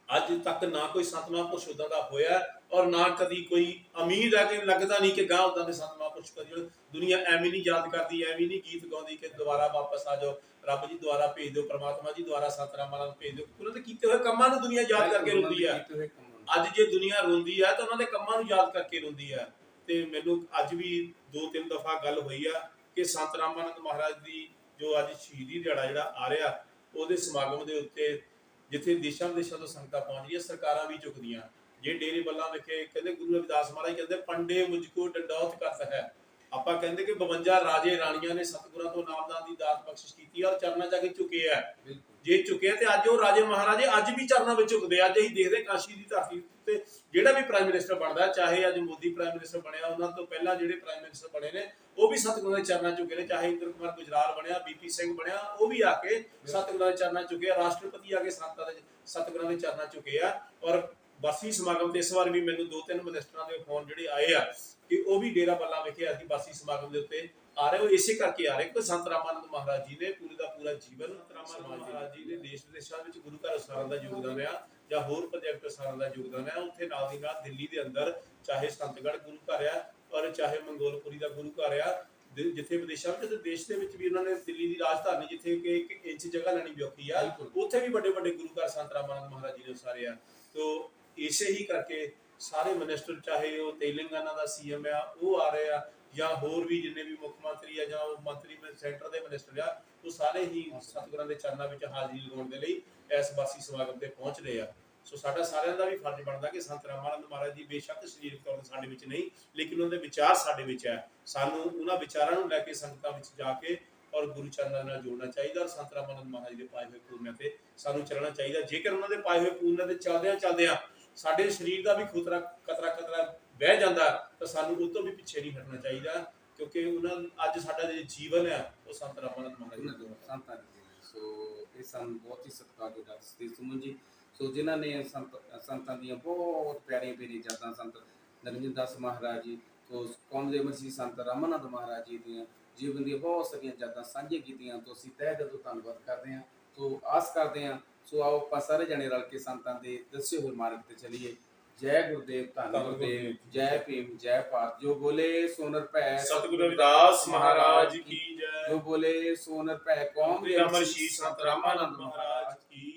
ਅੱਜ ਤੱਕ ਨਾ ਕੋਈ ਸੰਤ ਮਹਾਂਪੁਰਸ਼ ਉਦਾਂ ਦਾ ਹੋਇਆ, ਔਰ ਨਾ ਕਦੀ ਕੋਈ ਉਮੀਦ ਹੈ, ਕਿ ਲੱਗਦਾ ਨਹੀਂ ਕਿ ਗਾਂ ਉਦਾਂ ਦੇ ਸੰਤ ਮਹਾਂਪੁਰਸ਼ ਕਦੀ। ਦੁਨੀਆ ਐਵੇਂ ਨਹੀਂ ਯਾਦ ਕਰਦੀ, ਐਵੇਂ ਨਹੀਂ ਗੀਤ ਗਾਉਂਦੀ ਕਿ ਦੁਬਾਰਾ ਵਾਪਸ ਆ ਜਾਓ, ਰੱਬ ਜੀ ਦੁਆਰਾ ਭੇਜ ਦਿਓ, ਪਰਮਾਤਮਾ ਜੀ ਦੁਆਰਾ ਸੰਤ ਰਾਮਾਨੰਦ ਭੇਜ ਦਿਓ। ਉਹਨਾਂ ਦੇ ਕੀਤੇ ਹੋਏ ਕੰਮਾਂ ਨੂੰ ਦੁਨੀਆ ਯਾਦ ਕਰਕੇ ਰੋਂਦੀ ਹੈ। ਅੱਜ ਜੇ ਦੁਨੀਆ ਰੋਂਦੀ ਹੈ ਤਾਂ ਉਹਨਾਂ ਦੇ ਕੰਮਾਂ ਨੂੰ ਯਾਦ ਕਰਕੇ ਰੋਂਦੀ ਹੈ। ਤੇ ਮੈਨੂੰ ਅੱਜ ਵੀ 2-3 ਦਫਾ ਗੱਲ ਹੋਈ ਆ ਕਿ ਸੰਤ ਰਾਮਾਨੰਦ ਮਹਾਰਾਜ ਦੀ ਜੋ ਅੱਜ ਸ਼ਹੀਦੀ ਦਿਹਾੜਾ ਜਿਹੜਾ ਆ ਰਿਹਾ, ਉਹਦੇ ਸਮਾਗਮ ਦੇ ਉੱਤੇ ਜਿੱਥੇ ਦੇਸ਼ਾਂ ਵਿਦੇਸ਼ਾਂ ਤੋਂ ਸੰਗਤਾਂ ਪਹੁੰਚ ਰਹੀਆਂ, ਸਰਕਾਰਾਂ ਵੀ ਝੁਕਦੀਆਂ। ਜੇ ਡੇਰੇ ਬੱਲਾ ਵਿਖੇ ਕਹਿੰਦੇ ਗੁਰੂ ਰਵਿਦਾਸ ਮਹਾਰਾਜ ਕਹਿੰਦੇ, ਪੰਡੇ ਮੁਝਕੋ ਡੰਡੌਤ ਕਰਤ ਹੈ। ਆਪਾਂ ਕਹਿੰਦੇ ਕਿ 52 ਰਾਜੇ ਰਾਣੀਆਂ ਨੇ ਸਤਿਗੁਰਾਂ ਤੋਂ ਨਾਮਦਾਨ ਦੀ ਦਾਤ ਬਖਸ਼ਿਸ਼ ਕੀਤੀ, ਔਰ ਚਰਨਾਂ ਜਾ ਕੇ ਝੁਕੇ ਆ। ਜੇ ਝੁਕੇ ਤੇ ਅੱਜ ਉਹ ਰਾਜੇ ਮਹਾਰਾਜੇ ਅੱਜ ਵੀ ਚਰਨਾਂ ਵਿੱਚ ਝੁਕਦੇ। ਅੱਜ ਅਸੀਂ ਦੇਖਦੇ ਕਾਸ਼ੀ ਦੀ ਧਰਤੀ ਤੇ ਜਿਹੜਾ ਵੀ ਪ੍ਰਾਈਮ ਮਿਨਿਸਟਰ ਬਣਦਾ, ਚਾਹੇ ਅੱਜ ਮੋਦੀ ਪ੍ਰਾਈਮ ਮਿਨਿਸਟਰ ਬਣਿਆ, ਉਹਨਾਂ ਤੋਂ ਪਹਿਲਾਂ ਜਿਹੜੇ ਪ੍ਰਾਈਮ ਮਿਨਿਸਟਰ ਬਣੇ ਨੇ ਉਹ ਵੀ ਸਤਿਗੁਰਾਂ ਦੇ ਚਰਨਾਂ ਝੁਕੇ ਨੇ। ਚਾਹੇ ਇੰਦਰ ਕੁਮਾਰ ਗੁਜਰਾਲ ਬਣਿਆ, BP ਸਿੰਘ ਬਣਿਆ, ਉਹ ਵੀ ਆ ਕੇ ਸਤਿਗੁਰਾਂ ਦੇ ਚਰਨਾਂ ਝੁਕੇ ਆ। ਰਾਸ਼ਟਰਪਤੀ ਆ ਕੇ ਸਤਿਗੁਰਾਂ ਦੇ ਚਰਨਾਂ ਝੁਕੇ ਆ। ਔਰ ਬਾਸੀ ਸਮਾਗਮ ਤੇ ਇਸ ਵਾਰ ਵੀ ਮੈਨੂੰ 2-3 ਮਿਨਿਸਟਰਾਂ ਦੇ ਫੋਨ ਜਿਹੜੇ ਆਏ ਆ ਕਿ ਉਹ ਵੀ ਡੇਰਾ ਬੱਲਾ ਵਿਖੇ ਅਸੀਂ ਬਾਸੀ ਸਮਾਗਮ ਦੇ ਉੱਤੇ ਆ ਰਹੇ। ਉਹ ਇਸੇ ਕਰਕੇ ਆ ਰਹੇ ਕਿ ਸੰਤ ਰਾਮਾਨੰਦ ਮਹਾਰਾਜ ਜੀ ਨੇ ਪੂਰੇ ਦਾ ਪੂਰਾ ਜੀਵਨ, ਰਾਮਾਨੰਦ ਮਹਾਰਾਜ ਜੀ ਦੇ ਦੇਸ਼ ਵਿਦੇਸ਼ਾਂ ਵਿੱਚ ਗੁਰੂ ਘਰ ਉਸਾਰਨ ਦਾ ਯੋਗਦਾਨ ਆ, ਜਾਂ ਹੋਰ ਪ੍ਰੋਜੈਕਟ ਉਸਾਰਨ ਦਾ ਯੋਗਦਾਨ ਆ। ਉੱਥੇ ਨਾਲ ਦੀ ਨਾਲ ਦਿੱਲੀ ਦੇ ਅੰਦਰ ਚਾਹੇ ਸੰਤਗੜ੍ਹ ਗੁਰੂ ਘਰ ਆ, ਔਰ ਚਾਹੇ ਮੰਗੋਲਪੁਰੀ ਦਾ ਗੁਰੂ ਘਰ ਆ, ਜਿੱਥੇ ਵਿਦੇਸ਼ਾਂ ਵਿੱਚ ਤੇ ਦੇਸ਼ ਦੇ ਵਿੱਚ ਵੀ ਉਹਨਾਂ ਨੇ ਦਿੱਲੀ ਦੀ ਰਾਜਧਾਨੀ, ਜਿੱਥੇ ਕਿ 1 ਇੰਚ ਜਗ੍ਹਾ ਲੈਣੀ ਵੀ ਔਖੀ ਆ, ਉੱਥੇ ਵੀ ਵੱਡੇ ਵੱਡੇ ਗੁਰੂ ਘਰ ਸੰਤ ਰਾਮਾਨੰਦ ਮਹਾਰਾਜ ਜੀ ਨੇ ਉਸਾਰੇ ਆ। ਤੋ ਇਸੇ ਹੀ ਕਰਕੇ ਸਾਰੇ ਮਿਨਿਸਟਰ, ਚਾਹੇ ਉਹ ਤੇਲੰਗਾਨਾ ਦਾ CM ਆ ਉਹ ਆ ਰਹੇ ਆ, ਜਾਂ ਹੋਰ ਵੀ ਜਿੰਨੇ ਵੀ ਮੁੱਖ ਮੰਤਰੀ ਆ, ਜਾਂ ਉਹ ਮੰਤਰੀ ਸੈਂਟਰ ਦੇ ਮਿਨਿਸਟਰ ਆ, ਉਹ ਸਾਰੇ ਹੀ ਸਤਿਗੁਰਾਂ ਦੇ ਚਰਨਾਂ ਵਿੱਚ ਹਾਜ਼ਰੀ ਲਗਾਉਣ ਦੇ ਲਈ ਇਸ ਬਾਸੀ ਸਮਾਗਮ ਤੇ ਪਹੁੰਚ ਰਹੇ ਆ। ਸੋ ਸਾਡਾ ਸਾਰਿਆਂ ਦਾ ਵੀ ਫਰਜ਼ ਬਣਦਾ ਕਿ ਸੰਤ ਰਾਮਾਨੰਦ ਮਹਾਰਾਜ ਜੀ ਬੇਸ਼ੱਕ ਸਰੀਰਕ ਤੌਰ ਤੇ ਸਾਡੇ ਵਿੱਚ ਨਹੀਂ, ਲੇਕਿਨ ਉਹਨਾਂ ਦੇ ਵਿਚਾਰ ਸਾਡੇ ਵਿੱਚ ਹੈ। ਸਾਨੂੰ ਉਹਨਾਂ ਵਿਚਾਰਾਂ ਨੂੰ ਲੈ ਕੇ ਸੰਗਤਾਂ ਵਿੱਚ ਜਾ ਕੇ ਔਰ ਗੁਰੂ ਚਰਨਾਂ ਨਾਲ ਜੋੜਨਾ ਚਾਹੀਦਾ, ਔਰ ਸੰਤ ਰਾਮਾਨੰਦ ਮਹਾਰਾਜ ਦੇ ਪਾਏ ਹੋਏ ਪੂਰਨਿਆਂ ਤੇ ਸਾਨੂੰ ਚੱਲਣਾ ਚਾਹੀਦਾ। ਜੇਕਰ ਉਹਨਾਂ ਦੇ ਪਾਏ ਹੋਏ ਪੂਰਨਿਆਂ ਤੇ ਚੱਲਦਿਆਂ ਸਾਡੇ ਸਰੀਰ ਦਾ ਵੀ ਕਤਰਾ ਬਹਿ ਜਾਂਦਾ, ਤਾਂ ਸਾਨੂੰ ਉਹ ਤੋਂ ਵੀ ਪਿੱਛੇ ਨਹੀਂ ਹਟਣਾ ਚਾਹੀਦਾ, ਕਿਉਂਕਿ ਉਹਨਾਂ ਅੱਜ ਸਾਡਾ ਜਿਹੜਾ ਜੀਵਨ ਹੈ ਉਹ ਸੰਤ ਰਾਮਾਨੰਦ ਮਹਾਰਾਜ ਜੀ ਦਾ ਸੰਤਾਂ ਜੀ। ਸੋ ਇਹ ਸਾਨੂੰ ਬਹੁਤ ਹੀ ਸਤਿਕਾਰਯੋਗ ਸਤਿ ਸੁਮਨ ਜੀ। ਸੋ ਜਿਨ੍ਹਾਂ ਨੇ ਸੰਤਾਂ ਦੀਆਂ ਬਹੁਤ ਪਿਆਰੀਆਂ ਯਾਦਾਂ, ਸੰਤ ਨਰਿੰਦਰ ਦਾਸ ਮਹਾਰਾਜ ਜੀ, ਸੋ ਕੌਮ ਦੇ ਮਸੀਹ ਸੰਤ ਰਾਮਾਨੰਦ ਮਹਾਰਾਜ ਜੀ ਦੀਆਂ ਜੀਵਨ ਦੀਆਂ ਬਹੁਤ ਸਾਰੀਆਂ ਯਾਦਾਂ ਸਾਂਝੀਆਂ ਕੀਤੀਆਂ। ਤੋਂ ਅਸੀਂ ਤਹਿ ਦਿਲੋਂ ਧੰਨਵਾਦ ਕਰਦੇ ਹਾਂ। ਸੋ ਆਸ ਕਰਦੇ ਹਾਂ, ਸੋ ਆਓ ਆਪਾਂ ਸਾਰੇ ਜਣੇ ਰਲ ਕੇ ਸੰਤਾਂ ਦੇ ਦੱਸੇ ਹੋਏ ਮਾਰਗ ਤੇ ਚੱਲੀਏ। ਜੈ ਗੁਰਦੇਵ, ਧੰਨ ਗੁਰਦੇਵ, ਜੈ ਭੀਮ, ਜੈ ਭਾਰਤ। ਜੋ ਬੋਲੇ ਸੋ ਨਰ ਭੈ ਸਤਿਗੁਰੂ ਰਵਿਦਾਸ ਮਹਾਰਾਜ ਕੀ ਜੈ। ਜੋ ਬੋਲੇ ਸੋ ਨਰ ਭੈ ਕੌਮ ਦੇ ਅਮਰ ਸ਼ੀਸ਼ ਸੰਤ ਰਾਮਾਨੰਦ ਮਹਾਰਾਜ ਕੀ